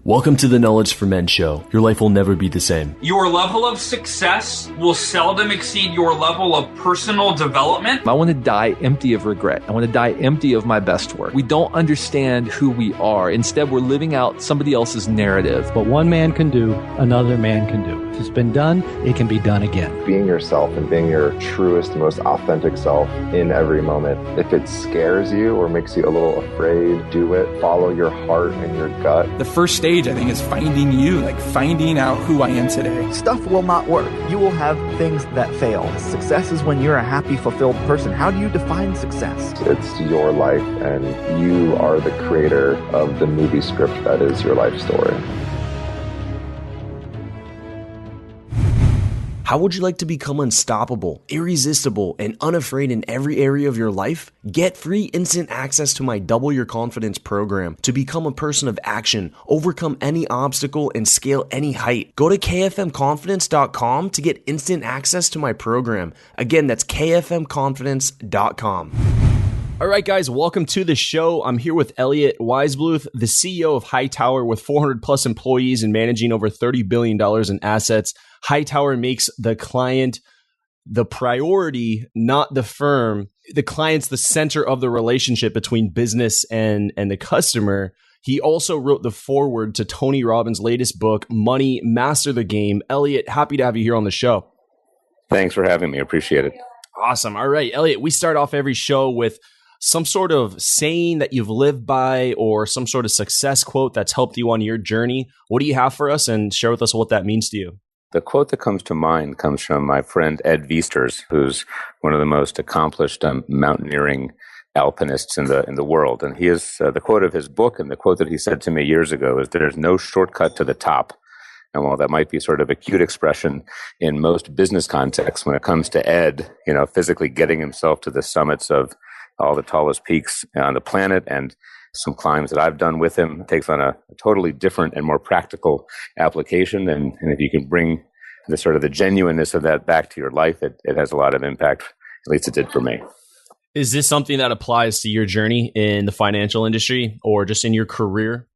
Welcome to the Knowledge for Men show. Your life will never be the same. Your level of success will seldom exceed your level of personal development. I want to die empty of regret. I want to die empty of my best work. We don't understand who we are. Instead, we're living out somebody else's narrative. What one man can do, another man can do. If it's been done, it can be done again. Being yourself and being your truest, most authentic self in every moment. If it scares you or makes you a little afraid, do it. Follow your heart and your gut. The first stage, I think, is finding you, like finding out who I am today. Stuff will not work. You will have things that fail. Success is when you're a happy, fulfilled person. How do you define success? It's your life, and you are the creator of the movie script that is your life story. How would you like to become unstoppable, irresistible, and unafraid in every area of your life? Get free instant access to my Double Your Confidence program to become a person of action, overcome any obstacle, and scale any height. Go to kfmconfidence.com to get instant access to my program. Again, that's kfmconfidence.com. All right, guys, welcome to the show. I'm here with Elliot Weissbluth, the CEO of Hightower with 400 plus employees and managing over $30 billion in assets. Hightower makes the client the priority, not the firm. The client's the center of the relationship between business and the customer. He also wrote the foreword to Tony Robbins' latest book, Money, Master the Game. Elliot, happy to have you here on the show. Thanks for having me. Appreciate it. Awesome. All right, Elliot, we start off every show with some sort of saying that you've lived by or some sort of success quote that's helped you on your journey. What do you have for us, and share with us what that means to you? The quote that comes to mind comes from my friend Ed Viesturs, who's one of the most accomplished mountaineering alpinists in the world. And he is the quote of his book, and the quote that he said to me years ago is, "There's no shortcut to the top." And while that might be sort of a cute expression in most business contexts, when it comes to Ed, physically getting himself to the summits of all the tallest peaks on the planet and some climbs that I've done with him, takes on a totally different and more practical application. And if you can bring the sort of the genuineness of that back to your life, it has a lot of impact. At least it did for me. Is this something that applies to your journey in the financial industry or just in your career?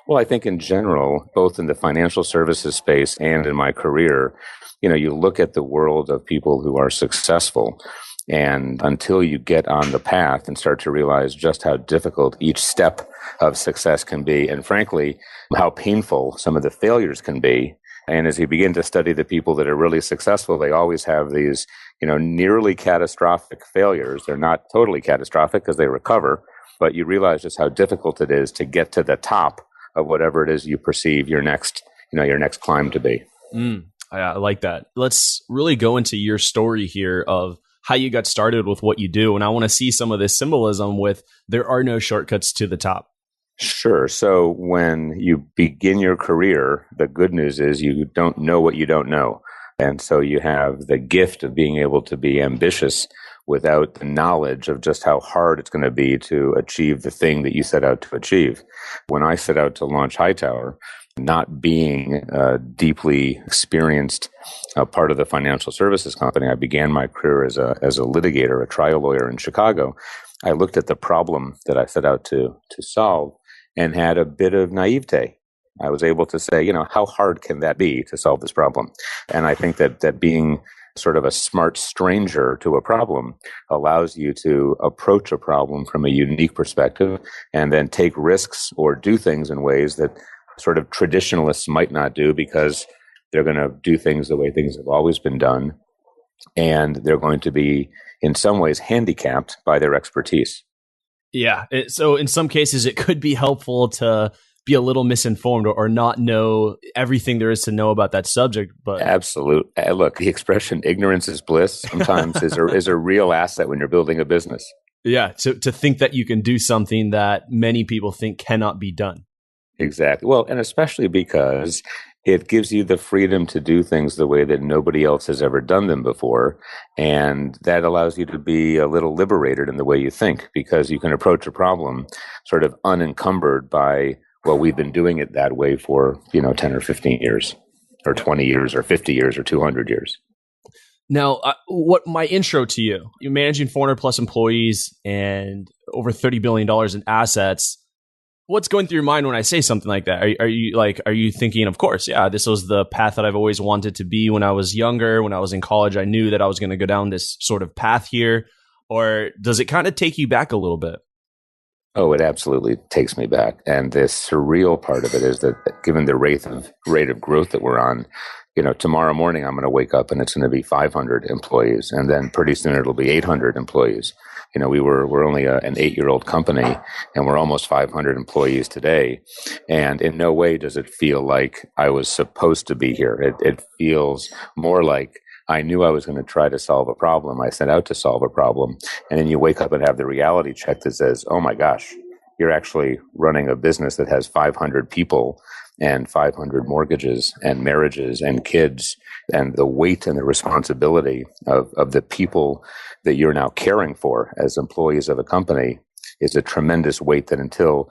Well, I think in general, both in the financial services space and in my career, you look at the world of people who are successful, and until you get on the path and start to realize just how difficult each step of success can be, and frankly, how painful some of the failures can be. And as you begin to study the people that are really successful, they always have these, nearly catastrophic failures. They're not totally catastrophic because they recover, but you realize just how difficult it is to get to the top of whatever it is you perceive your next climb to be. I like that. Let's really go into your story here of how you got started with what you do. And I want to see some of this symbolism with there are no shortcuts to the top. Sure. So when you begin your career, the good news is you don't know what you don't know. And so you have the gift of being able to be ambitious without the knowledge of just how hard it's going to be to achieve the thing that you set out to achieve. When I set out to launch Hightower, not being a deeply experienced part of the financial services company, I began my career as a litigator, a trial lawyer in Chicago. I looked at the problem that I set out to solve and had a bit of naivete. I was able to say, how hard can that be to solve this problem? And I think that being sort of a smart stranger to a problem allows you to approach a problem from a unique perspective and then take risks or do things in ways that sort of traditionalists might not do, because they're going to do things the way things have always been done, and they're going to be in some ways handicapped by their expertise. Yeah. So in some cases, it could be helpful to be a little misinformed or not know everything there is to know about that subject. But absolutely. Look, the expression "ignorance is bliss" sometimes is a real asset when you're building a business. Yeah. To think that you can do something that many people think cannot be done. Exactly. Well, and especially because it gives you the freedom to do things the way that nobody else has ever done them before. And that allows you to be a little liberated in the way you think, because you can approach a problem sort of unencumbered by, well, we've been doing it that way for, 10 or 15 years or 20 years or 50 years or 200 years. Now, what my intro to you, you're managing 400 plus employees and over $30 billion in assets. What's going through your mind when I say something like that? Are you thinking, of course, yeah, this was the path that I've always wanted to be when I was younger, when I was in college, I knew that I was going to go down this sort of path here? Or does it kind of take you back a little bit? Oh, it absolutely takes me back. And the surreal part of it is that given the rate of growth that we're on, tomorrow morning I'm going to wake up and it's going to be 500 employees. And then pretty soon it'll be 800 employees. We're only an 8-year-old company and we're almost 500 employees today. And in no way does it feel like I was supposed to be here. It feels more like I knew I was going to try to solve a problem. I set out to solve a problem. And then you wake up and have the reality check that says, oh my gosh, you're actually running a business that has 500 people and 500 mortgages and marriages and kids. And the weight and the responsibility of the people that you're now caring for as employees of a company is a tremendous weight that until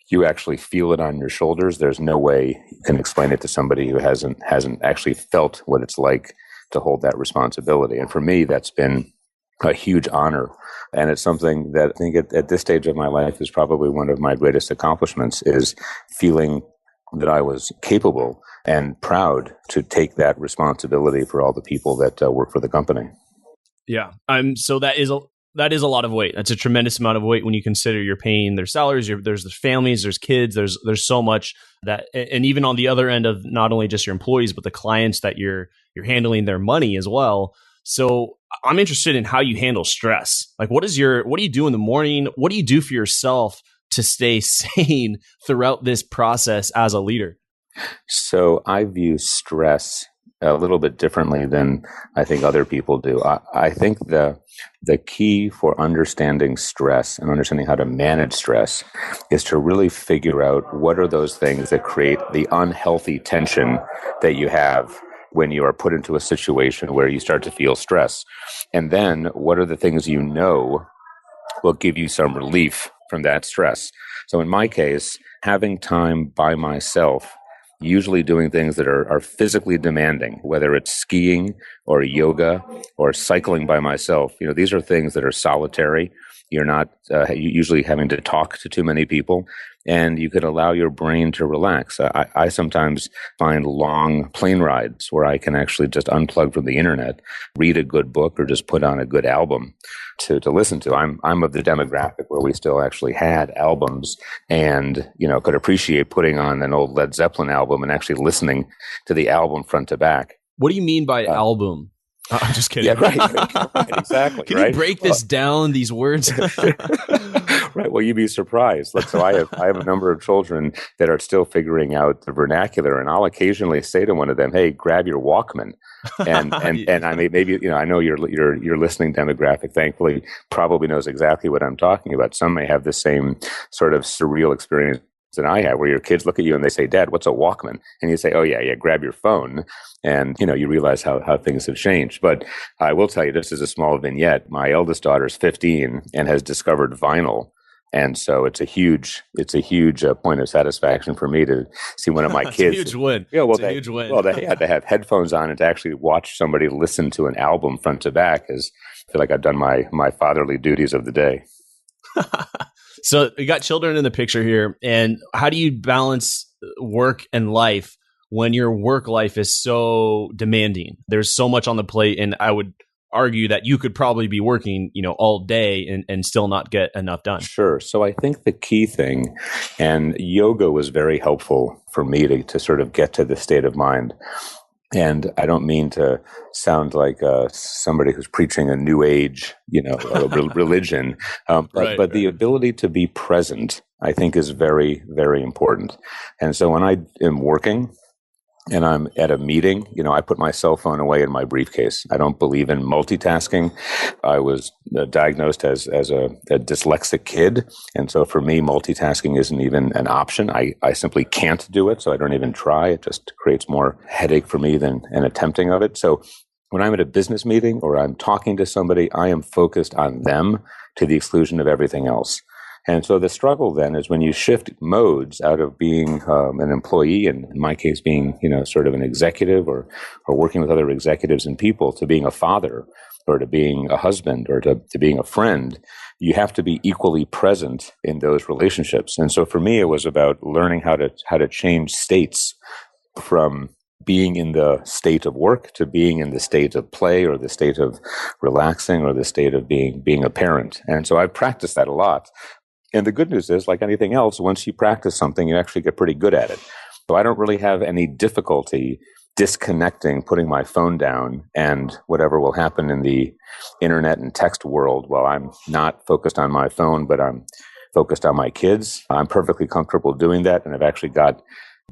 you actually feel it on your shoulders, there's no way you can explain it to somebody who hasn't actually felt what it's like to hold that responsibility. And for me, that's been a huge honor. And it's something that I think at this stage of my life is probably one of my greatest accomplishments, is feeling that I was capable and proud to take that responsibility for all the people that work for the company. Yeah. So that is a lot of weight. That's a tremendous amount of weight when you consider you're paying their salaries, there's the families, there's kids, there's so much that, and even on the other end of not only just your employees, but the clients that you're handling their money as well. So I'm interested in how you handle stress. Like what do you do in the morning? What do you do for yourself to stay sane throughout this process as a leader? So I view stress a little bit differently than I think other people do. I think the key for understanding stress and understanding how to manage stress is to really figure out what are those things that create the unhealthy tension that you have when you are put into a situation where you start to feel stress. And then what are the things will give you some relief from that stress. So in my case, having time by myself, usually doing things that are physically demanding, whether it's skiing or yoga or cycling by myself. These are things that are solitary. You're not usually having to talk to too many people, and you could allow your brain to relax. I sometimes find long plane rides where I can actually just unplug from the internet, read a good book, or just put on a good album to listen to. I'm of the demographic where we still actually had albums and, could appreciate putting on an old Led Zeppelin album and actually listening to the album front to back. What do you mean by album? I'm just kidding. Yeah, right, exactly. Can you break this down, these words? Right. Well, you'd be surprised. So I have a number of children that are still figuring out the vernacular, and I'll occasionally say to one of them, "Hey, grab your Walkman." And I mean, maybe I know your listening demographic, thankfully, probably knows exactly what I'm talking about. Some may have the same sort of surreal experience than I have, where your kids look at you and they say, "Dad, what's a Walkman?" And you say, "Oh yeah, grab your phone." And you realize how things have changed. But I will tell you, this is a small vignette. My eldest daughter is 15 and has discovered vinyl. And so it's a huge point of satisfaction for me to see one of my kids. It's a huge win. Yeah, it's a huge win. Well, they had to have headphones on and to actually watch somebody listen to an album front to back. I feel like I've done my fatherly duties of the day. So you got children in the picture here, and how do you balance work and life when your work life is so demanding? There's so much on the plate, and I would argue that you could probably be working, all day and still not get enough done. Sure. So I think the key thing, and yoga was very helpful for me to sort of get to the state of mind. And I don't mean to sound like somebody who's preaching a new age, religion, but the ability to be present, I think, is very, very important. And so when I am working and I'm at a meeting, I put my cell phone away in my briefcase. I don't believe in multitasking. I was diagnosed as a dyslexic kid. And so for me, multitasking isn't even an option. I simply can't do it. So I don't even try. It just creates more headache for me than an attempting of it. So when I'm at a business meeting or I'm talking to somebody, I am focused on them to the exclusion of everything else. And so the struggle then is when you shift modes out of being an employee, and in my case being, sort of an executive or working with other executives and people, to being a father or to being a husband or to being a friend, you have to be equally present in those relationships. And so for me, it was about learning how to change states from being in the state of work to being in the state of play or the state of relaxing or the state of being a parent. And so I practiced that a lot. And the good news is, like anything else, once you practice something, you actually get pretty good at it. So I don't really have any difficulty disconnecting, putting my phone down, and whatever will happen in the internet and text world while I'm not focused on my phone, but I'm focused on my kids. I'm perfectly comfortable doing that, and I've actually got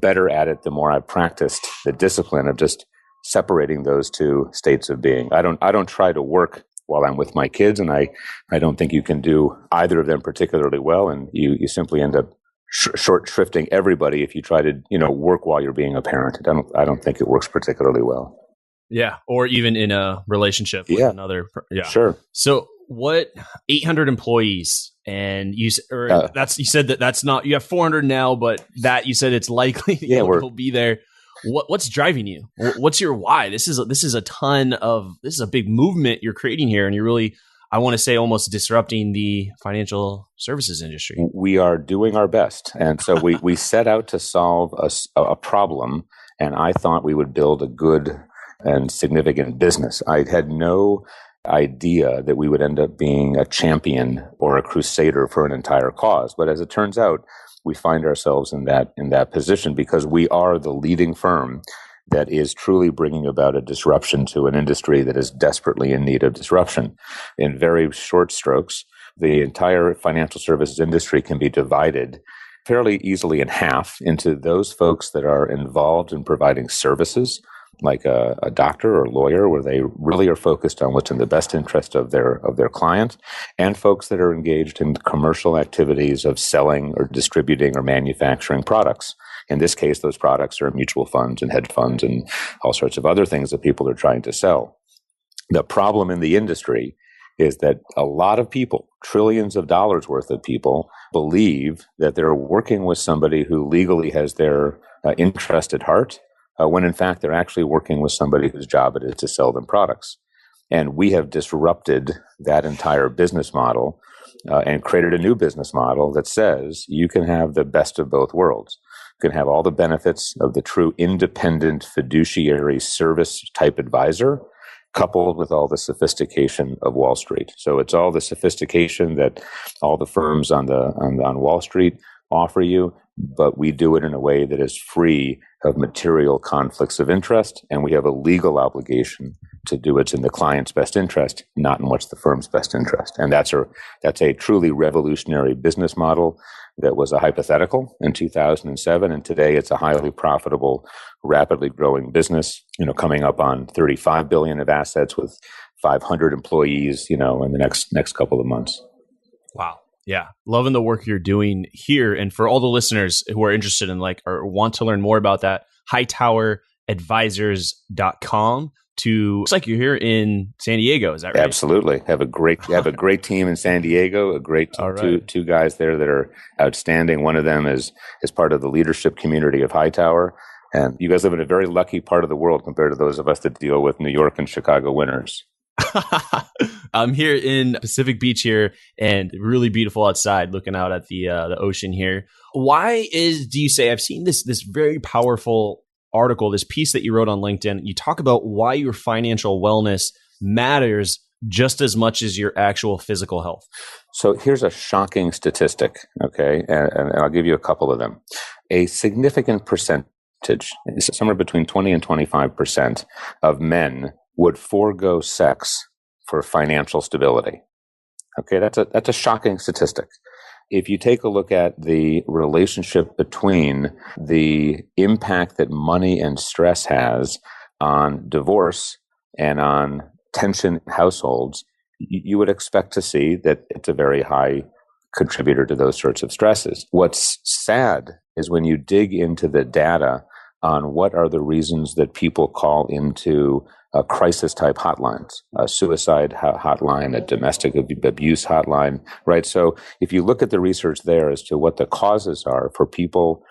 better at it the more I've practiced the discipline of just separating those two states of being. I don't try to work while I'm with my kids, and I don't think you can do either of them particularly well, and you simply end up short shrifting everybody if you try to work while you're being a parent. I don't think it works particularly well. Yeah, or even in a relationship with another. Yeah, sure. So what? 800 employees, and you said that's not. You have 400 now, but that you said it's likely will be there. What's driving you? What's your why? This is a big movement you're creating here, and you're really, I want to say, almost disrupting the financial services industry. We are doing our best. And so we set out to solve a problem, and I thought we would build a good and significant business. I had no idea that we would end up being a champion or a crusader for an entire cause. But as it turns out, we find ourselves in that position because we are the leading firm that is truly bringing about a disruption to an industry that is desperately in need of disruption. In very short strokes, the entire financial services industry can be divided fairly easily in half into those folks that are involved in providing services, like a doctor or lawyer, where they really are focused on what's in the best interest of their client, and folks that are engaged in commercial activities of selling or distributing or manufacturing products. In this case, those products are mutual funds and hedge funds and all sorts of other things that people are trying to sell. The problem in the industry is that a lot of people, trillions of dollars worth of people, believe that they're working with somebody who legally has their interest at heart, when in fact they're actually working with somebody whose job it is to sell them products. And we have disrupted that entire business model and created a new business model that says you can have the best of both worlds. You can have all the benefits of the true independent fiduciary service type advisor, coupled with all the sophistication of Wall Street. So it's all the sophistication that all the firms on Wall Street offer you, but we do it in a way that is free of material conflicts of interest, and we have a legal obligation to do what's in the client's best interest, not in what's the firm's best interest. And that's a truly revolutionary business model that was a hypothetical in 2007, and today it's a highly profitable, rapidly growing business, coming up on $35 billion of assets with 500 employees, in the next couple of months. Wow. Yeah. Loving the work you're doing here. And for all the listeners who are interested in or want to learn more about that, hightowerinvestors.com. Looks like you're here in San Diego. Is that right? Absolutely. Have a great team in San Diego, two guys there that are outstanding. One of them is part of the leadership community of Hightower. And you guys live in a very lucky part of the world compared to those of us that deal with New York and Chicago winters. I'm here in Pacific Beach here, and really beautiful outside, looking out at the ocean here. Why do you say, I've seen this very powerful article, this piece that you wrote on LinkedIn. You talk about why your financial wellness matters just as much as your actual physical health. So here's a shocking statistic, okay? And I'll give you a couple of them. A significant percentage, somewhere between 20 and 25% of men would forego sex for financial stability. Okay, that's a shocking statistic. If you take a look at the relationship between the impact that money and stress has on divorce and on tension in households, you would expect to see that it's a very high contributor to those sorts of stresses. What's sad is when you dig into the data on what are the reasons that people call into crisis-type hotlines, a suicide hotline, a domestic abuse hotline, right? So if you look at the research there as to what the causes are for people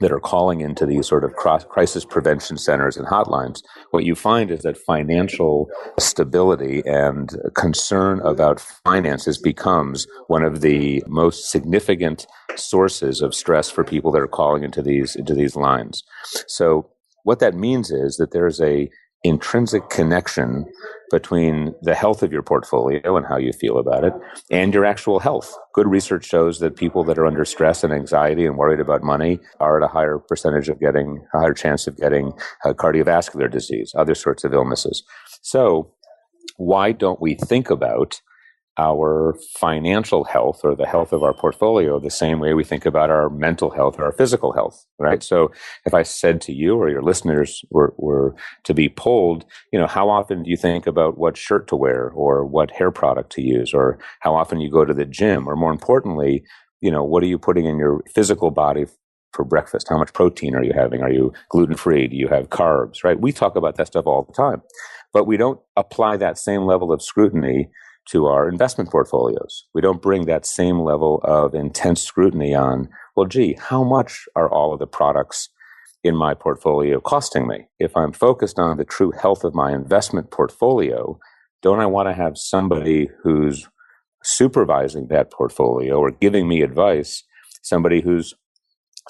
that are calling into these sort of crisis prevention centers and hotlines, what you find is that financial stability and concern about finances becomes one of the most significant sources of stress for people that are calling into these lines. So what that means is that there's a intrinsic connection between the health of your portfolio and how you feel about it and your actual health. Good research shows that people that are under stress and anxiety and worried about money are at a higher chance of getting cardiovascular disease, other sorts of illnesses. So why don't we think about our financial health or the health of our portfolio the same way we think about our mental health or our physical health, right? So if I said to you or your listeners were to be polled, how often do you think about what shirt to wear or what hair product to use or how often you go to the gym, or more importantly, what are you putting in your physical body for breakfast? How much protein are you having? Are you gluten-free? Do you have carbs, right? We talk about that stuff all the time, but we don't apply that same level of scrutiny to our investment portfolios. We don't bring that same level of intense scrutiny on, well, gee, how much are all of the products in my portfolio costing me? If I'm focused on the true health of my investment portfolio, don't I want to have somebody who's supervising that portfolio or giving me advice, somebody who's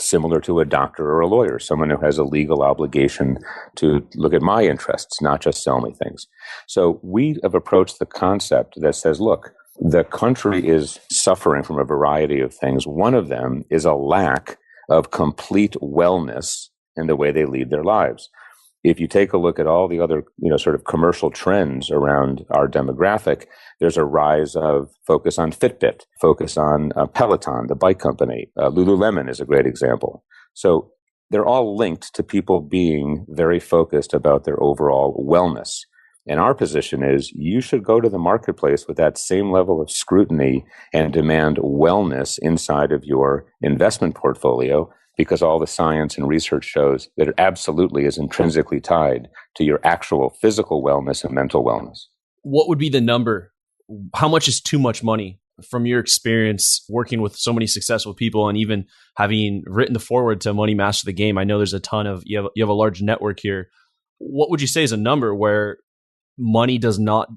similar to a doctor or a lawyer, someone who has a legal obligation to look at my interests, not just sell me things. So we have approached the concept that says, look, the country is suffering from a variety of things. One of them is a lack of complete wellness in the way they lead their lives. If you take a look at all the other, sort of commercial trends around our demographic, there's a rise of focus on Fitbit, focus on Peloton, the bike company. Lululemon is a great example. So they're all linked to people being very focused about their overall wellness. And our position is you should go to the marketplace with that same level of scrutiny and demand wellness inside of your investment portfolio, because all the science and research shows that it absolutely is intrinsically tied to your actual physical wellness and mental wellness. What would be the number? How much is too much money? From your experience working with so many successful people and even having written the foreword to Money Master the Game, I know there's a ton of, you have a large network here. What would you say is a number where money does not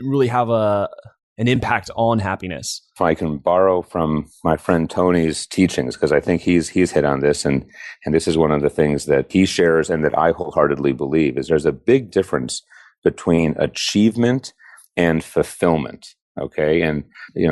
really have an impact on happiness? If I can borrow from my friend Tony's teachings, because I think he's hit on this, and this is one of the things that he shares and that I wholeheartedly believe, is there's a big difference between achievement and fulfillment. Okay. And,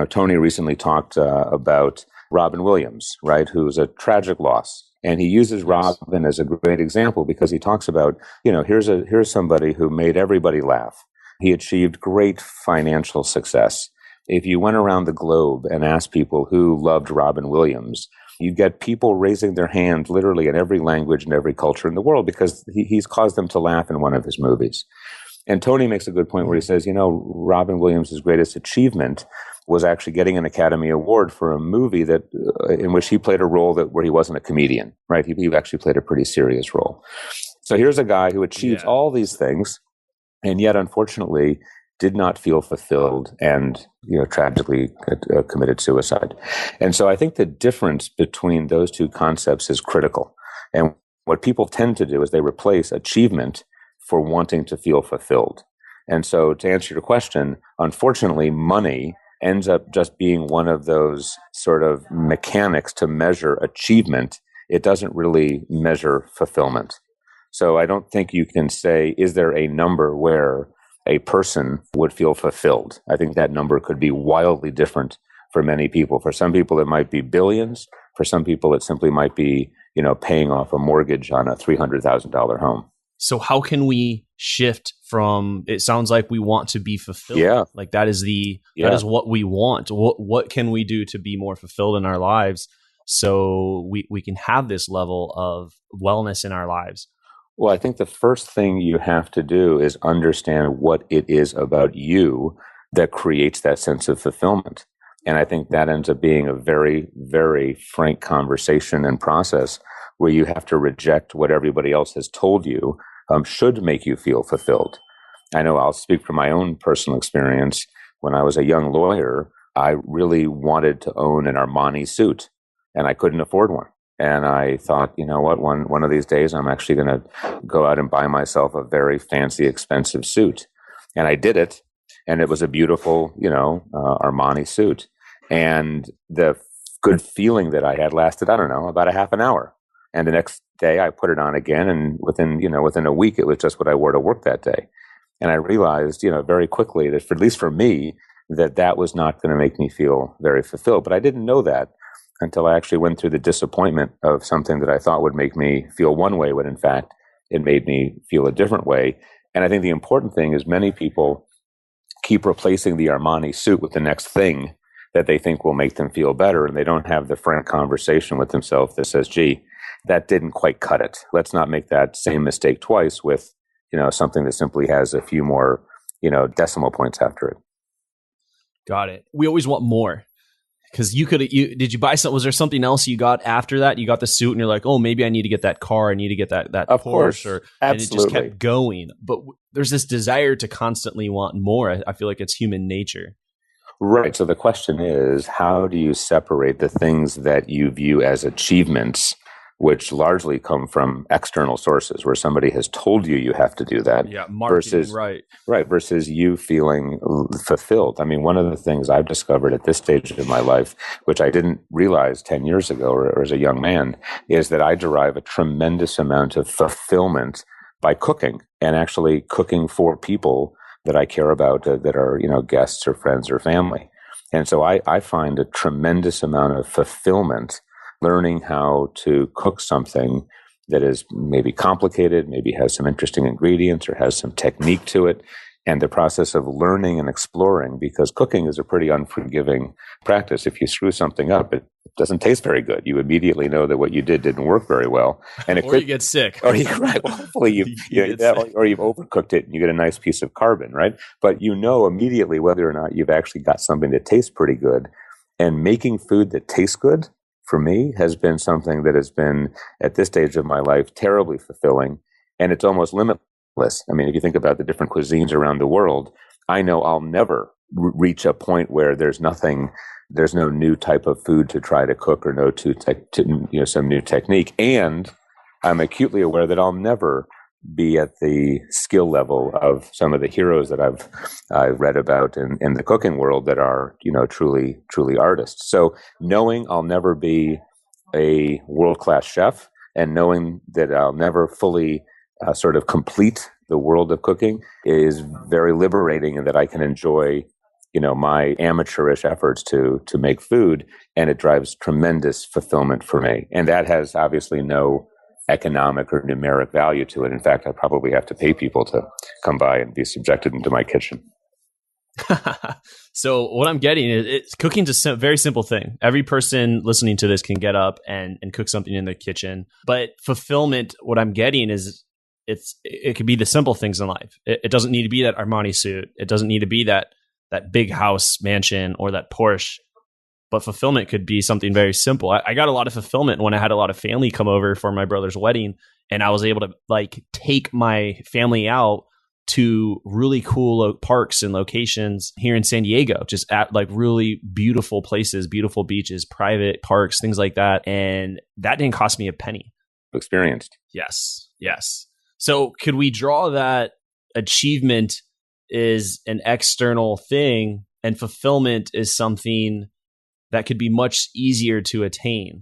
Tony recently talked about Robin Williams, right? Who's a tragic loss. And he uses Robin as a great example because he talks about, here's somebody who made everybody laugh. He achieved great financial success. If you went around the globe and asked people who loved Robin Williams, you get people raising their hand literally in every language and every culture in the world because he's caused them to laugh in one of his movies. And Tony makes a good point where he says, Robin Williams' greatest achievement was actually getting an Academy Award for a movie that in which he played a role where he wasn't a comedian, right? He actually played a pretty serious role. So here's a guy who achieves all these things, and yet, unfortunately, did not feel fulfilled and, tragically committed suicide. And so I think the difference between those two concepts is critical. And what people tend to do is they replace achievement for wanting to feel fulfilled. And so to answer your question, unfortunately, money ends up just being one of those sort of mechanics to measure achievement. It doesn't really measure fulfillment. So I don't think you can say, is there a number where a person would feel fulfilled? I think that number could be wildly different for many people. For some people, it might be billions. For some people, it simply might be, paying off a mortgage on a $300,000 home. So how can we shift from, it sounds like we want to be fulfilled. Yeah. Like that is what we want. What can we do to be more fulfilled in our lives so we can have this level of wellness in our lives? Well, I think the first thing you have to do is understand what it is about you that creates that sense of fulfillment. And I think that ends up being a very, very frank conversation and process where you have to reject what everybody else has told you should make you feel fulfilled. I know I'll speak from my own personal experience. When I was a young lawyer, I really wanted to own an Armani suit, and I couldn't afford one. And I thought, you know what, one of these days I'm actually going to go out and buy myself a very fancy, expensive suit. And I did it. And it was a beautiful, Armani suit. And the good feeling that I had lasted, I don't know, about a half an hour. And the next day I put it on again. And within a week, it was just what I wore to work that day. And I realized, very quickly that at least for me, that was not going to make me feel very fulfilled. But I didn't know that until I actually went through the disappointment of something that I thought would make me feel one way, when in fact it made me feel a different way. And I think the important thing is many people keep replacing the Armani suit with the next thing that they think will make them feel better. And they don't have the frank conversation with themselves that says, gee, that didn't quite cut it. Let's not make that same mistake twice with, something that simply has a few more, decimal points after it. Got it. We always want more. Because did you buy something? Was there something else you got after that? You got the suit and you're like, oh, maybe I need to get that car. I need to get that of Porsche. Course. And it Absolutely. just kept going. But there's this desire to constantly want more. I feel like it's human nature. Right. So the question is, how do you separate the things that you view as achievements, which largely come from external sources where somebody has told you have to do that. Yeah, marketing, versus you feeling fulfilled. I mean, one of the things I've discovered at this stage of my life, which I didn't realize 10 years ago or as a young man, is that I derive a tremendous amount of fulfillment by cooking, and actually cooking for people that I care about, that are, guests or friends or family. And so I find a tremendous amount of fulfillment learning how to cook something that is maybe complicated, maybe has some interesting ingredients or has some technique to it, and the process of learning and exploring, because cooking is a pretty unforgiving practice. If you screw something up, it doesn't taste very good. You immediately know that what you did didn't work very well. And or you get sick. Or hopefully you've overcooked it and you get a nice piece of carbon, right? But you know immediately whether or not you've actually got something that tastes pretty good. And making food that tastes good, for me, has been something that has been, at this stage of my life, terribly fulfilling. And it's almost limitless. I mean, if you think about the different cuisines around the world, I know I'll never reach a point where there's no new type of food to try to cook, or some new technique. And I'm acutely aware that I'll never be at the skill level of some of the heroes that I've read about in the cooking world that are, truly artists. So knowing I'll never be a world-class chef, and knowing that I'll never fully sort of complete the world of cooking is very liberating, and that I can enjoy, my amateurish efforts to make food, and it drives tremendous fulfillment for me. And that has obviously no economic or numeric value to it. In fact, I probably have to pay people to come by and be subjected into my kitchen. So what I'm getting is cooking's a very simple thing. Every person listening to this can get up and cook something in their kitchen. But fulfillment, what I'm getting is it could be the simple things in life. It doesn't need to be that Armani suit. It doesn't need to be that big house mansion or that Porsche. But fulfillment could be something very simple. I got a lot of fulfillment when I had a lot of family come over for my brother's wedding, and I was able to take my family out to really cool parks and locations here in San Diego, just at really beautiful places, beautiful beaches, private parks, things like that. And that didn't cost me a penny. Experienced. Yes. So could we draw that achievement is an external thing and fulfillment is something that could be much easier to attain?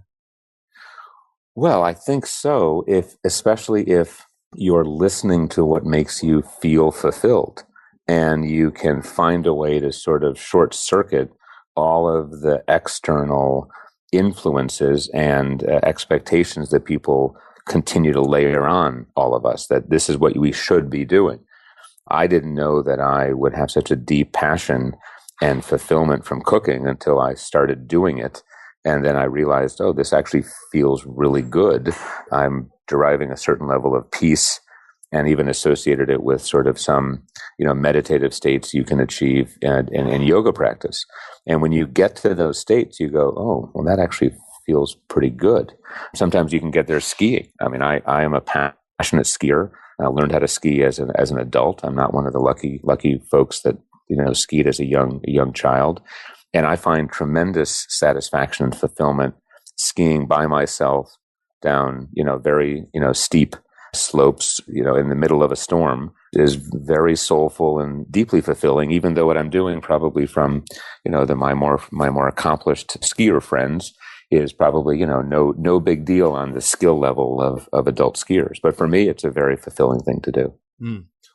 Well, I think so, especially if you're listening to what makes you feel fulfilled, and you can find a way to sort of short circuit all of the external influences and expectations that people continue to layer on all of us, that this is what we should be doing. I didn't know that I would have such a deep passion and fulfillment from cooking until I started doing it. And then I realized, this actually feels really good. I'm deriving a certain level of peace, and even associated it with sort of some, meditative states you can achieve in yoga practice. And when you get to those states, you go, that actually feels pretty good. Sometimes you can get there skiing. I mean, I am a passionate skier. I learned how to ski as an adult. I'm not one of the lucky folks that skied as a young child. And I find tremendous satisfaction and fulfillment skiing by myself down, very, steep slopes, in the middle of a storm is very soulful and deeply fulfilling, even though what I'm doing probably from, my more accomplished skier friends is probably, no big deal on the skill level of adult skiers. But for me, it's a very fulfilling thing to do.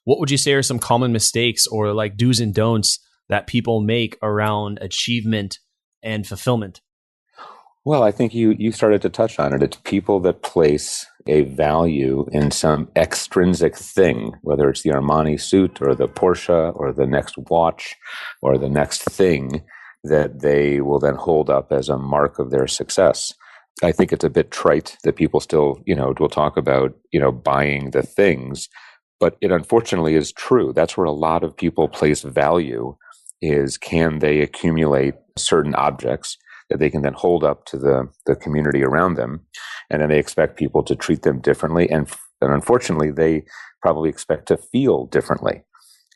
What would you say are some common mistakes or like do's and don'ts that people make around achievement and fulfillment? Well, I think you started to touch on it. It's people that place a value in some extrinsic thing, whether it's the Armani suit or the Porsche or the next watch or the next thing that they will then hold up as a mark of their success. I think it's a bit trite that people still, will talk about, buying the things, but it unfortunately is true. That's where a lot of people place value is, can they accumulate certain objects that they can then hold up to the community around them, and then they expect people to treat them differently. And unfortunately, they probably expect to feel differently.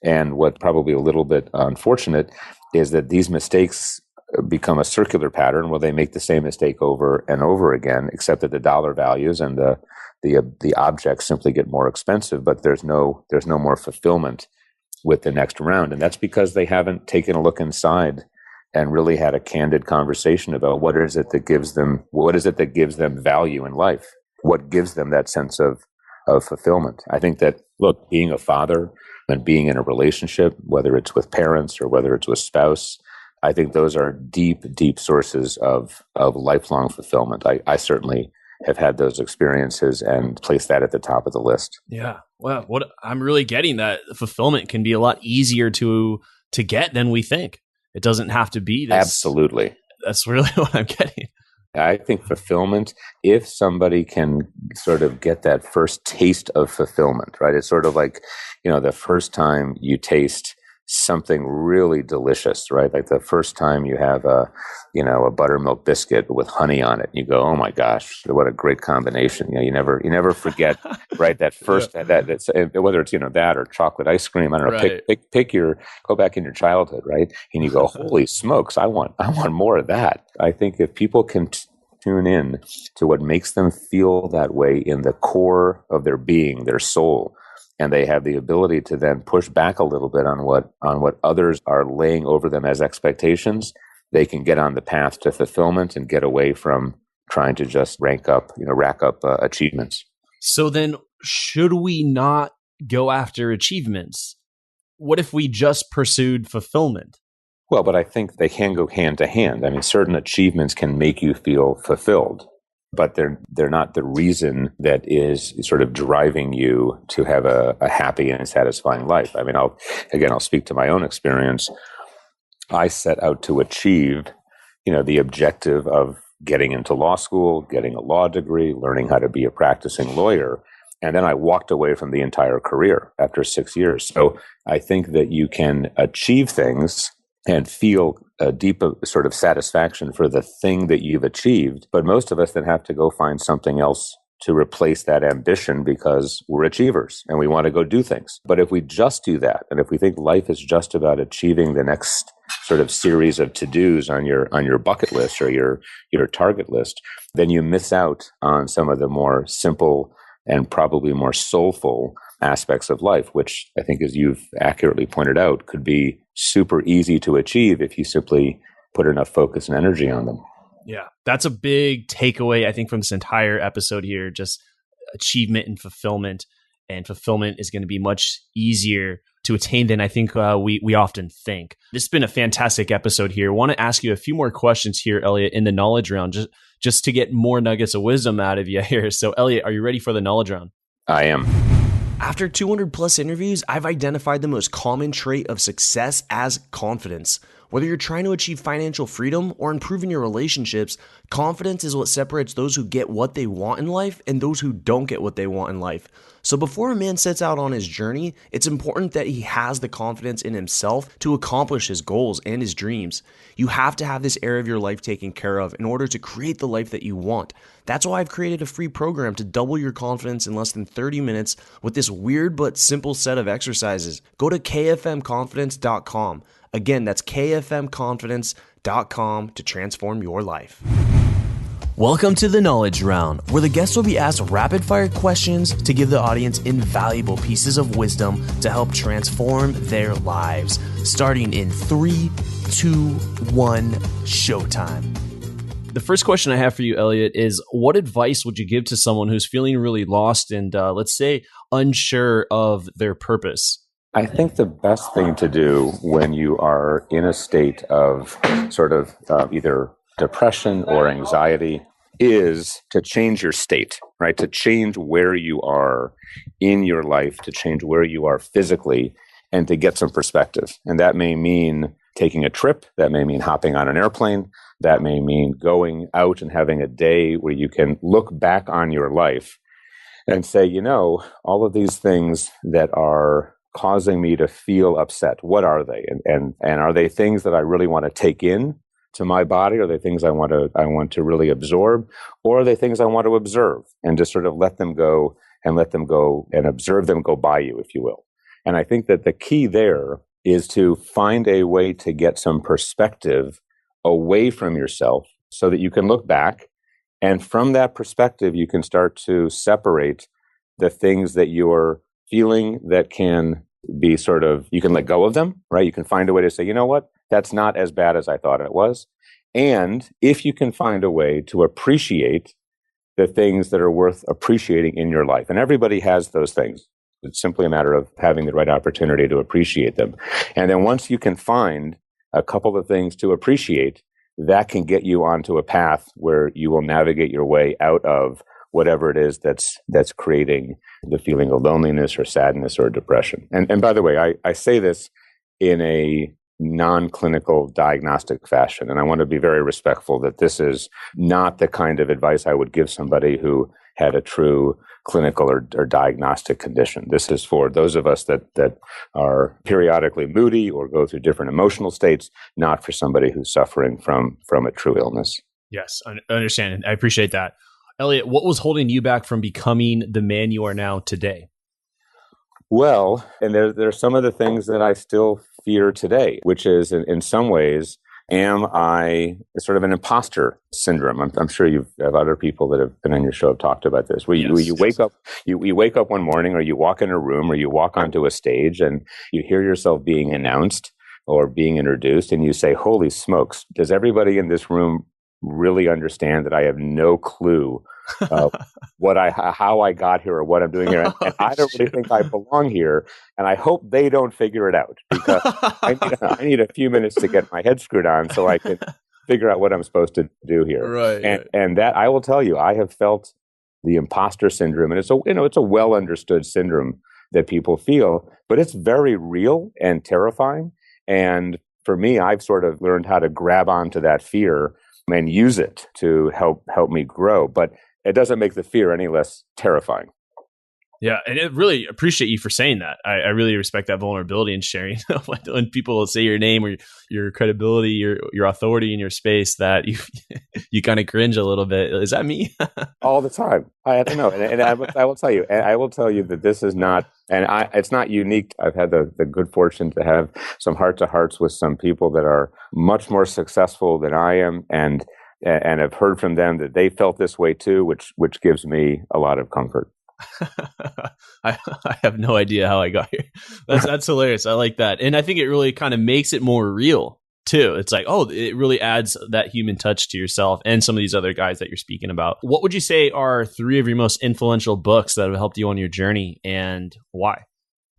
And what probably a little bit unfortunate is that these mistakes become a circular pattern where they make the same mistake over and over again, except that the dollar values and the objects simply get more expensive, but there's no more fulfillment with the next round. And that's because they haven't taken a look inside and really had a candid conversation about what is it that gives them value in life? What gives them that sense of fulfillment? I think that, look, being a father and being in a relationship, whether it's with parents or whether it's with spouse, I think those are deep, deep sources of lifelong fulfillment. I certainly have had those experiences and place that at the top of the list. Yeah. Well, what I'm really getting that fulfillment can be a lot easier to get than we think. It doesn't have to be this. Absolutely. That's really what I'm getting. I think fulfillment, if somebody can sort of get that first taste of fulfillment, right? It's sort of like, the first time you taste something really delicious, right? Like the first time you have a buttermilk biscuit with honey on it, and you go, oh my gosh, what a great combination. You never forget, right? That first, that's whether it's, that or chocolate ice cream, I don't know, right. Go back in your childhood, right? And you go, holy smokes, I want more of that. I think if people can tune in to what makes them feel that way in the core of their being, their soul, and they have the ability to then push back a little bit on what others are laying over them as expectations, they can get on the path to fulfillment and get away from trying to just rack up achievements. So then, should we not go after achievements? What if we just pursued fulfillment? Well, but I think they can go hand to hand. I mean, certain achievements can make you feel fulfilled, but they're not the reason that is sort of driving you to have a happy and satisfying life. I mean, I'll speak to my own experience. I set out to achieve, the objective of getting into law school, getting a law degree, learning how to be a practicing lawyer. And then I walked away from the entire career after 6 years. So I think that you can achieve things and feel a deep sort of satisfaction for the thing that you've achieved. But most of us then have to go find something else to replace that ambition because we're achievers and we want to go do things. But if we just do that, and if we think life is just about achieving the next sort of series of to-dos on your bucket list or your target list, then you miss out on some of the more simple and probably more soulful aspects of life, which I think, as you've accurately pointed out, could be super easy to achieve if you simply put enough focus and energy on them. Yeah, that's a big takeaway, I think, from this entire episode here, just achievement and fulfillment. And fulfillment is going to be much easier to attain than I think we often think. This has been a fantastic episode here. I want to ask you a few more questions here, Elliot, in the knowledge round, just to get more nuggets of wisdom out of you here. So, Elliot, are you ready for the knowledge round? I am. After 200 plus interviews, I've identified the most common trait of success as confidence. Whether you're trying to achieve financial freedom or improving your relationships, confidence is what separates those who get what they want in life and those who don't get what they want in life. So before a man sets out on his journey, it's important that he has the confidence in himself to accomplish his goals and his dreams. You have to have this area of your life taken care of in order to create the life that you want. That's why I've created a free program to double your confidence in less than 30 minutes with this weird but simple set of exercises. Go to kfmconfidence.com. Again, that's kfmconfidence.com to transform your life. Welcome to the Knowledge Round, where the guests will be asked rapid-fire questions to give the audience invaluable pieces of wisdom to help transform their lives. Starting in 3, 2, 1, showtime. The first question I have for you, Elliot, is what advice would you give to someone who's feeling really lost and, let's say, unsure of their purpose? I think the best thing to do when you are in a state of sort of either depression or anxiety is to change your state, right? To change where you are in your life, to change where you are physically, and to get some perspective. And that may mean taking a trip. That may mean hopping on an airplane. That may mean going out and having a day where you can look back on your life and say, you know, all of these things that are causing me to feel upset, what are they? And are they things that I really want to take in to my body? Are they things I want to really absorb? Or are they things I want to observe and just sort of let them go and observe them go by you, if you will? And I think that the key there is to find a way to get some perspective away from yourself so that you can look back. And from that perspective, you can start to separate the things that you're feeling that can be sort of, you can let go of them, right? You can find a way to say, you know what, that's not as bad as I thought it was. And if you can find a way to appreciate the things that are worth appreciating in your life, and everybody has those things. It's simply a matter of having the right opportunity to appreciate them. And then once you can find a couple of things to appreciate, that can get you onto a path where you will navigate your way out of whatever it is that's creating the feeling of loneliness or sadness or depression. And by the way, I say this in a non-clinical diagnostic fashion, and I want to be very respectful that this is not the kind of advice I would give somebody who had a true clinical or diagnostic condition. This is for those of us that are periodically moody or go through different emotional states, not for somebody who's suffering from a true illness. Yes, I understand. I appreciate that. Elliot, what was holding you back from becoming the man you are now today? Well, and there's some of the things that I still fear today, which is in some ways, am I sort of an imposter syndrome? I'm sure you have other people that have been on your show have talked about this. Where you wake up, you wake up one morning, or you walk in a room, or you walk onto a stage, and you hear yourself being announced or being introduced, and you say, "Holy smokes! Does everybody in this room really understand that I have no clue how I got here or what I'm doing here? And I don't really think I belong here, and I hope they don't figure it out, because I need a few minutes to get my head screwed on so I can figure out what I'm supposed to do here." Right. And that, I will tell you, I have felt the imposter syndrome, and it's a well understood syndrome that people feel, but it's very real and terrifying. And for me, I've sort of learned how to grab onto that fear and use it to help me grow. But it doesn't make the fear any less terrifying. Yeah, and I really appreciate you for saying that. I really respect that vulnerability and sharing. When people say your name or your credibility, your authority in your space, that you kind of cringe a little bit. Is that me? All the time. I don't know, and I will tell you, that this is not, it's not unique. I've had the good fortune to have some heart-to-hearts with some people that are much more successful than I am, and I've heard from them that they felt this way too, which gives me a lot of comfort. I have no idea how I got here. That's hilarious. I like that. And I think it really kind of makes it more real too. It's like, oh, it really adds that human touch to yourself and some of these other guys that you're speaking about. What would you say are 3 of your most influential books that have helped you on your journey, and why?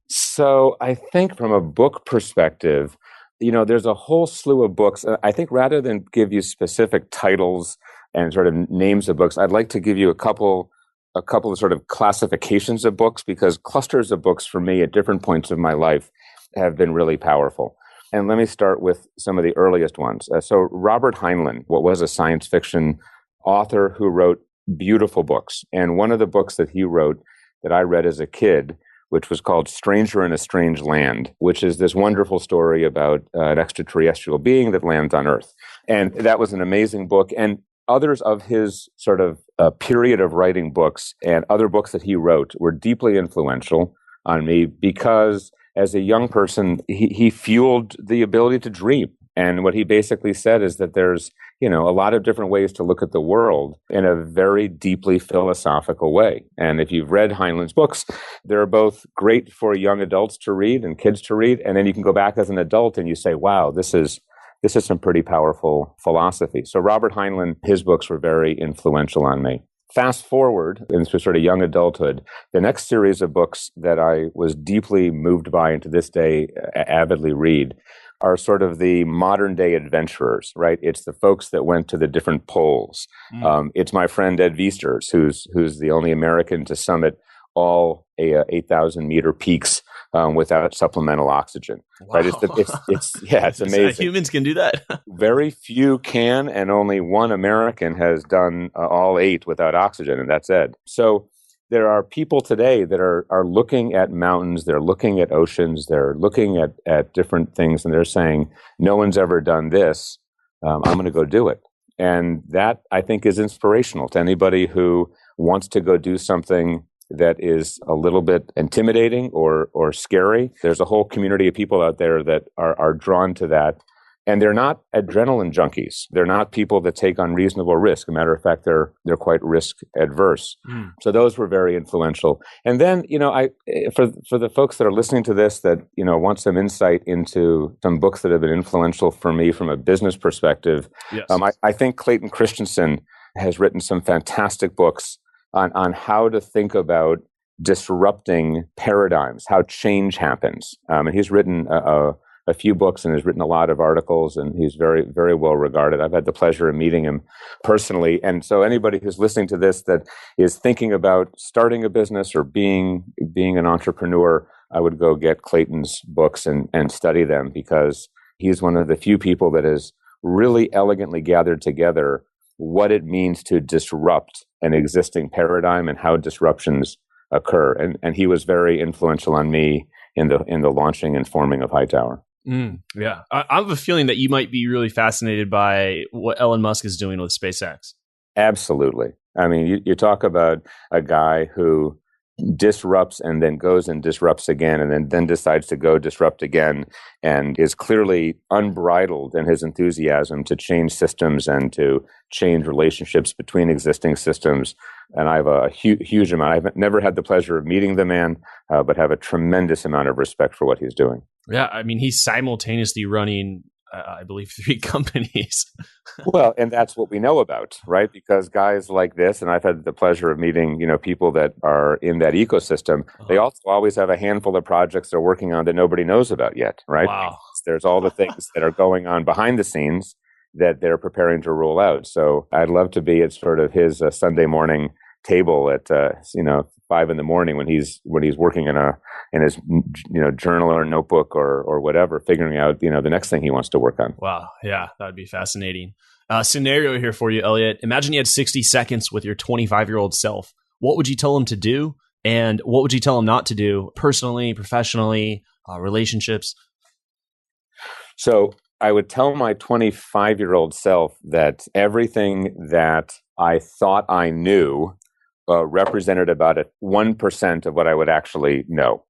So I think from a book perspective, there's a whole slew of books. I think rather than give you specific titles and sort of names of books, I'd like to give you a couple of sort of classifications of books, because clusters of books for me at different points of my life have been really powerful. And let me start with some of the earliest ones. So Robert Heinlein, what was a science fiction author who wrote beautiful books. And one of the books that he wrote that I read as a kid, which was called Stranger in a Strange Land, which is this wonderful story about an extraterrestrial being that lands on Earth. And that was an amazing book. And others of his sort of period of writing books and other books that he wrote were deeply influential on me, because as a young person, he fueled the ability to dream And what he basically said is that there's, a lot of different ways to look at the world in a very deeply philosophical way. And if you've read Heinlein's books, they're both great for young adults to read and kids to read. And then you can go back as an adult and you say, wow, this is some pretty powerful philosophy. So Robert Heinlein, his books were very influential on me. Fast forward into sort of young adulthood, the next series of books that I was deeply moved by and to this day avidly read are sort of the modern day adventurers, right? It's the folks that went to the different poles. It's my friend Ed Viesturs, who's the only American to summit all 8,000 meter peaks without supplemental oxygen. Wow. Right? It's amazing. Humans can do that. Very few can, and only one American has done all 8 without oxygen, and that's Ed. So there are people today that are looking at mountains, they're looking at oceans, they're looking at different things, and they're saying, no one's ever done this. I'm going to go do it. And that, I think, is inspirational to anybody who wants to go do something that is a little bit intimidating or scary. There's a whole community of people out there that are drawn to that. And they're not adrenaline junkies. They're not people that take unreasonable risk. As a matter of fact, they're quite risk adverse. So those were very influential. And then, for the folks that are listening to this that, want some insight into some books that have been influential for me from a business perspective, yes. I think Clayton Christensen has written some fantastic books on how to think about disrupting paradigms, how change happens. And he's written a few books and has written a lot of articles, and he's very, very well regarded. I've had the pleasure of meeting him personally. And so anybody who's listening to this that is thinking about starting a business or being an entrepreneur, I would go get Clayton's books and study them, because he's one of the few people that has really elegantly gathered together what it means to disrupt an existing paradigm and how disruptions occur. And he was very influential on me in the launching and forming of Hightower. Yeah. I have a feeling that you might be really fascinated by what Elon Musk is doing with SpaceX. Absolutely. I mean, you talk about a guy who disrupts and then goes and disrupts again, and then decides to go disrupt again, and is clearly unbridled in his enthusiasm to change systems and to change relationships between existing systems. And I have a huge amount. I've never had the pleasure of meeting the man, but have a tremendous amount of respect for what he's doing. Yeah, I mean, he's simultaneously running, I believe, 3 companies. Well, and that's what we know about, right? Because guys like this, and I've had the pleasure of meeting, people that are in that ecosystem, they also always have a handful of projects they're working on that nobody knows about yet, right? Wow. There's all the things that are going on behind the scenes that they're preparing to roll out. So I'd love to be at sort of his Sunday morning table at 5 a.m. when he's working in his journal or notebook or whatever, figuring out the next thing he wants to work on. Wow, yeah, that'd be fascinating. Scenario here for you, Elliot. Imagine you had 60 seconds with your 25-year-old self. What would you tell him to do, and what would you tell him not to do, personally, professionally, relationships? So I would tell my 25-year-old self that everything that I thought I knew represented about 1% of what I would actually know.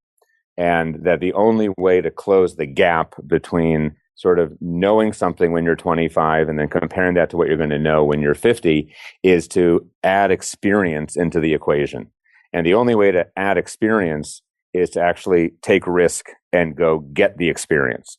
And that the only way to close the gap between sort of knowing something when you're 25 and then comparing that to what you're going to know when you're 50 is to add experience into the equation. And the only way to add experience is to actually take risk and go get the experience.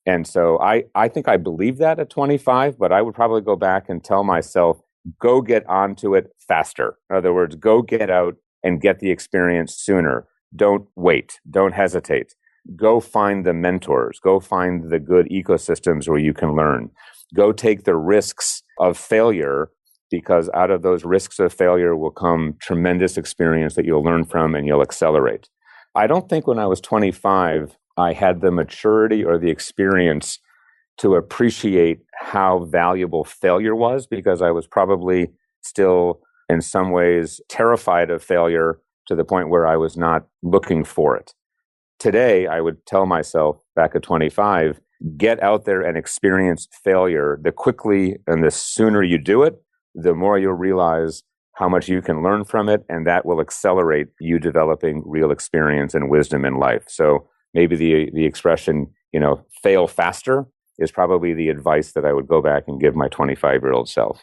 And so I think I believe that at 25, but I would probably go back and tell myself, go get onto it faster. In other words, go get out and get the experience sooner. Don't wait. Don't hesitate. Go find the mentors. Go find the good ecosystems where you can learn. Go take the risks of failure, because out of those risks of failure will come tremendous experience that you'll learn from and you'll accelerate. I don't think when I was 25, I had the maturity or the experience to appreciate how valuable failure was, because I was probably still in some ways terrified of failure to the point where I was not looking for it. Today, I would tell myself back at 25, get out there and experience failure. The quickly and the sooner you do it, the more you'll realize how much you can learn from it, and that will accelerate you developing real experience and wisdom in life. So maybe the expression, fail faster is probably the advice that I would go back and give my 25-year-old self.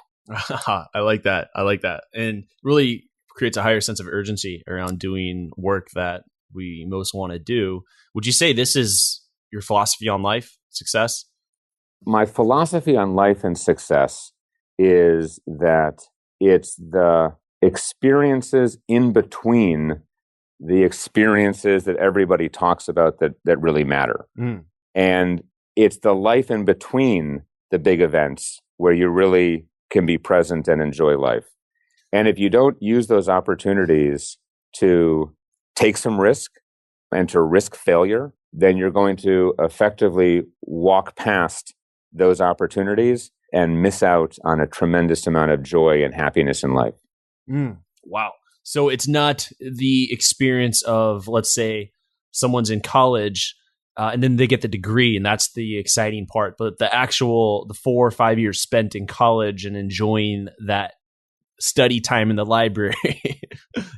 I like that. I like that. And really creates a higher sense of urgency around doing work that we most want to do. Would you say this is your philosophy on life, success? My philosophy on life and success is that it's the experiences in between the experiences that everybody talks about that really matter. And it's the life in between the big events where you really can be present and enjoy life. And if you don't use those opportunities to take some risk and to risk failure, then you're going to effectively walk past those opportunities and miss out on a tremendous amount of joy and happiness in life. Wow. So it's not the experience of, let's say, someone's in college and then they get the degree, and that's the exciting part. But the 4 or 5 years spent in college and enjoying that study time in the library,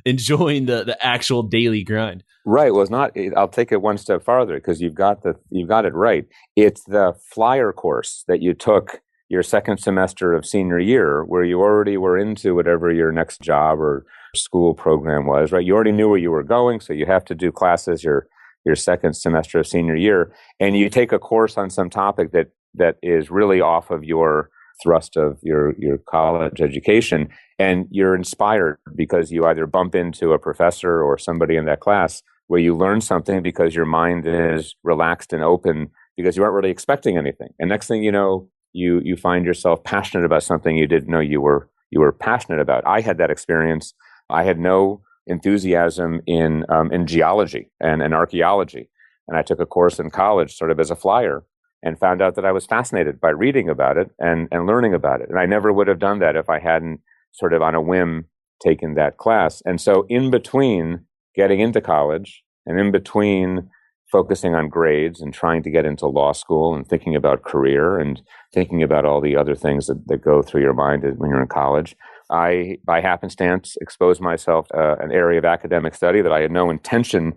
enjoying the actual daily grind. Right. Well, it's not. I'll take it one step farther because you've got it right. It's the flyer course that you took your second semester of senior year, where you already were into whatever your next job or school program was. Right. You already knew where you were going, so you have to do classes your second semester of senior year, and you take a course on some topic that is really off of your thrust of your college education, and you're inspired because you either bump into a professor or somebody in that class where you learn something because your mind is relaxed and open because you aren't really expecting anything. And next thing you know, you find yourself passionate about something you didn't know you were passionate about. I had that experience. I had no enthusiasm in geology and archaeology, and I took a course in college sort of as a flyer, and found out that I was fascinated by reading about it and learning about it. And I never would have done that if I hadn't sort of on a whim taken that class. And so in between getting into college and in between focusing on grades and trying to get into law school and thinking about career and thinking about all the other things that go through your mind when you're in college, I, by happenstance, exposed myself to an area of academic study that I had no intention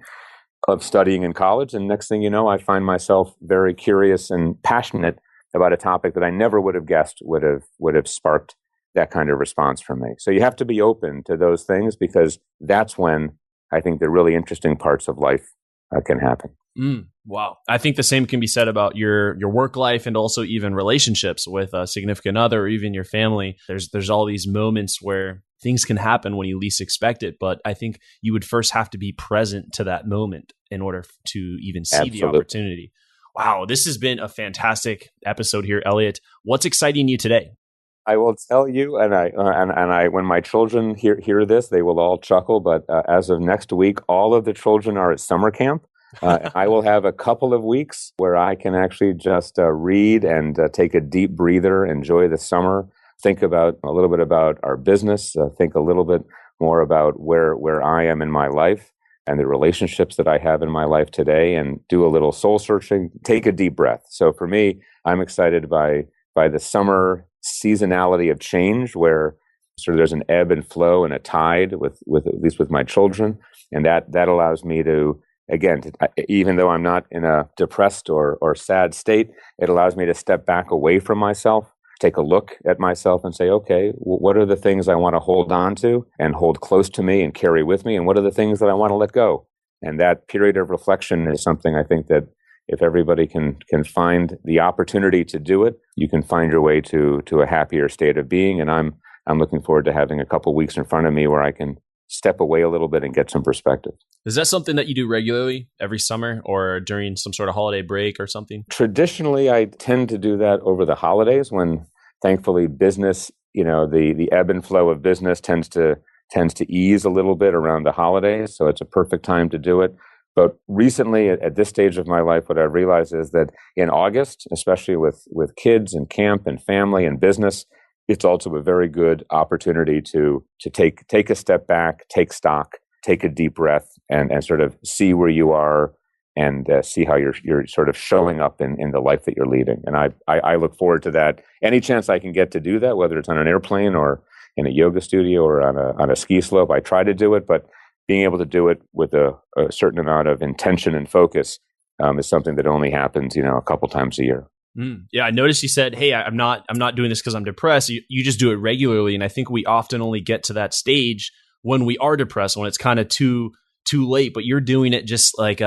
of studying in college. And next thing you know, I find myself very curious and passionate about a topic that I never would have guessed would have sparked that kind of response from me. So you have to be open to those things, because that's when I think the really interesting parts of life can happen. Wow. I think the same can be said about your work life and also even relationships with a significant other or even your family. There's all these moments where things can happen when you least expect it. But I think you would first have to be present to that moment in order to even see the opportunity. Wow. This has been a fantastic episode here, Elliot. What's exciting you today? I will tell you, and I, when my children hear this, they will all chuckle. But as of next week, all of the children are at summer camp. I will have a couple of weeks where I can actually just read and take a deep breather, enjoy the summer, think about a little bit about our business, think a little bit more about where I am in my life and the relationships that I have in my life today, and do a little soul searching, take a deep breath. So for me, I'm excited by the summer seasonality of change, where sort of there's an ebb and flow and a tide with at least with my children, and that allows me to, again, even though I'm not in a depressed or sad state, it allows me to step back away from myself, take a look at myself and say, okay, what are the things I want to hold on to and hold close to me and carry with me? And what are the things that I want to let go? And that period of reflection is something I think that if everybody can find the opportunity to do it, you can find your way to a happier state of being. And I'm looking forward to having a couple weeks in front of me where I can step away a little bit and get some perspective. Is that something that you do regularly every summer or during some sort of holiday break or something? Traditionally, I tend to do that over the holidays, when thankfully business, the ebb and flow of business tends to ease a little bit around the holidays. So it's a perfect time to do it. But recently, at this stage of my life, what I've realized is that in August, especially with kids and camp and family and business, it's also a very good opportunity to take a step back, take stock, take a deep breath, and sort of see where you are and see how you're sort of showing up in the life that you're leading. And I look forward to that. Any chance I can get to do that, whether it's on an airplane or in a yoga studio or on a ski slope, I try to do it. But being able to do it with a certain amount of intention and focus is something that only happens, a couple times a year. Yeah, I noticed you said, "Hey, I'm not doing this because I'm depressed." You just do it regularly, and I think we often only get to that stage when we are depressed, when it's kind of too late. But you're doing it just like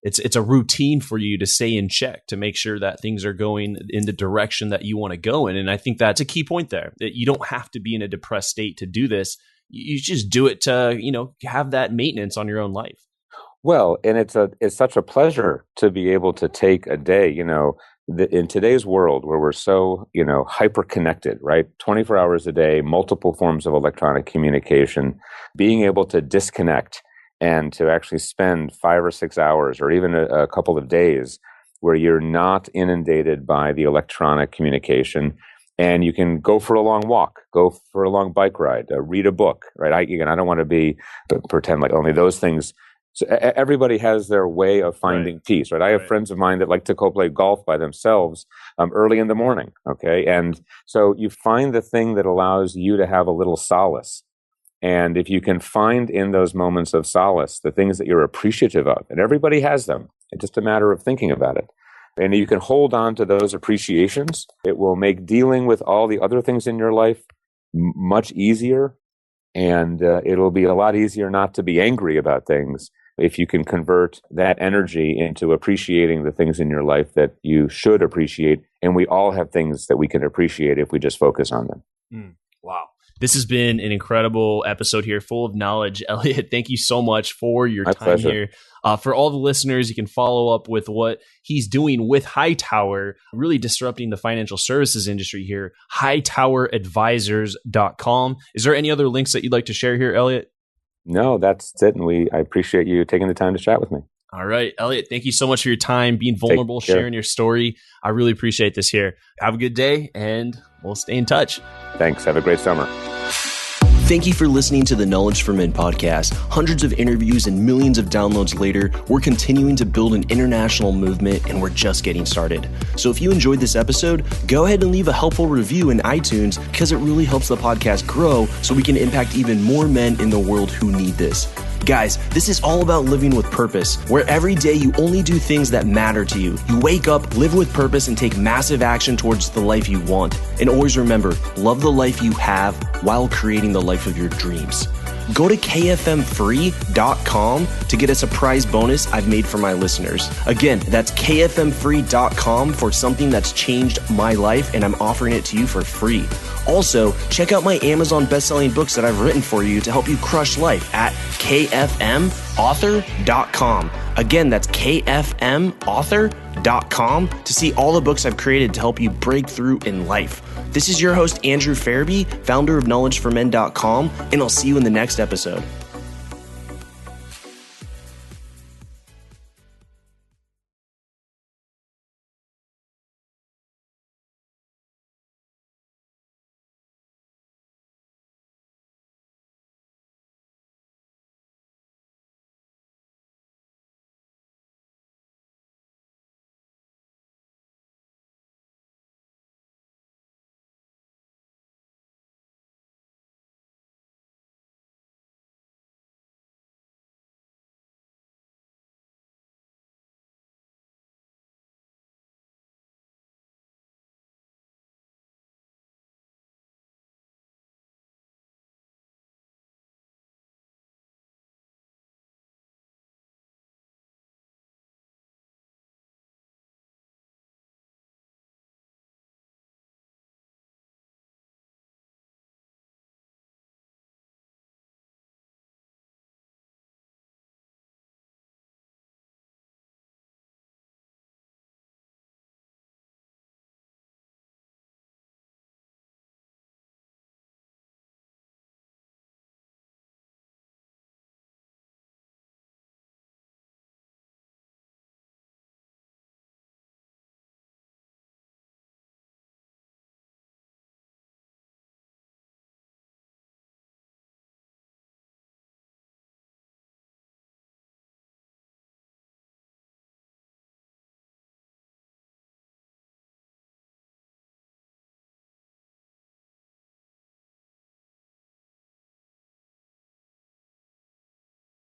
it's a routine for you to stay in check, to make sure that things are going in the direction that you want to go in. And I think that's a key point there. That you don't have to be in a depressed state to do this. You just do it to have that maintenance on your own life. Well, and it's such a pleasure to be able to take a day, in today's world where we're so, hyper connected, right? 24 hours a day, multiple forms of electronic communication, being able to disconnect and to actually spend 5 or 6 hours or even a couple of days where you're not inundated by the electronic communication, and you can go for a long walk, go for a long bike ride, read a book, right? I don't want to pretend like only those things. So everybody has their way of finding peace, right? I have friends of mine that like to go play golf by themselves early in the morning, okay? And so you find the thing that allows you to have a little solace. And if you can find in those moments of solace the things that you're appreciative of, and everybody has them, it's just a matter of thinking about it. And you can hold on to those appreciations, it will make dealing with all the other things in your life much easier. And it'll be a lot easier not to be angry about things if you can convert that energy into appreciating the things in your life that you should appreciate. And we all have things that we can appreciate if we just focus on them. Wow. This has been an incredible episode here, full of knowledge. Elliot, thank you so much for your My time pleasure. here. For all the listeners, you can follow up with what he's doing with Hightower, really disrupting the financial services industry here, hightoweradvisors.com. Is there any other links that you'd like to share here, Elliot? No, that's it. And I appreciate you taking the time to chat with me. All right, Elliot, thank you so much for your time, being vulnerable, sharing your story. I really appreciate this here. Have a good day, and we'll stay in touch. Thanks. Have a great summer. Thank you for listening to the Knowledge for Men podcast. Hundreds of interviews and millions of downloads later, we're continuing to build an international movement, and we're just getting started. So if you enjoyed this episode, go ahead and leave a helpful review in iTunes, because it really helps the podcast grow so we can impact even more men in the world who need this. Guys, this is all about living with purpose, where every day you only do things that matter to you. You wake up, live with purpose, and take massive action towards the life you want. And always remember, love the life you have while creating the life of your dreams. Go to kfmfree.com to get a surprise bonus I've made for my listeners. Again, that's kfmfree.com for something that's changed my life, and I'm offering it to you for free. Also, check out my Amazon best-selling books that I've written for you to help you crush life at kfmauthor.com. Again, that's kfmauthor.com to see all the books I've created to help you break through in life. This is your host, Andrew Farabee, founder of knowledgeformen.com, and I'll see you in the next episode.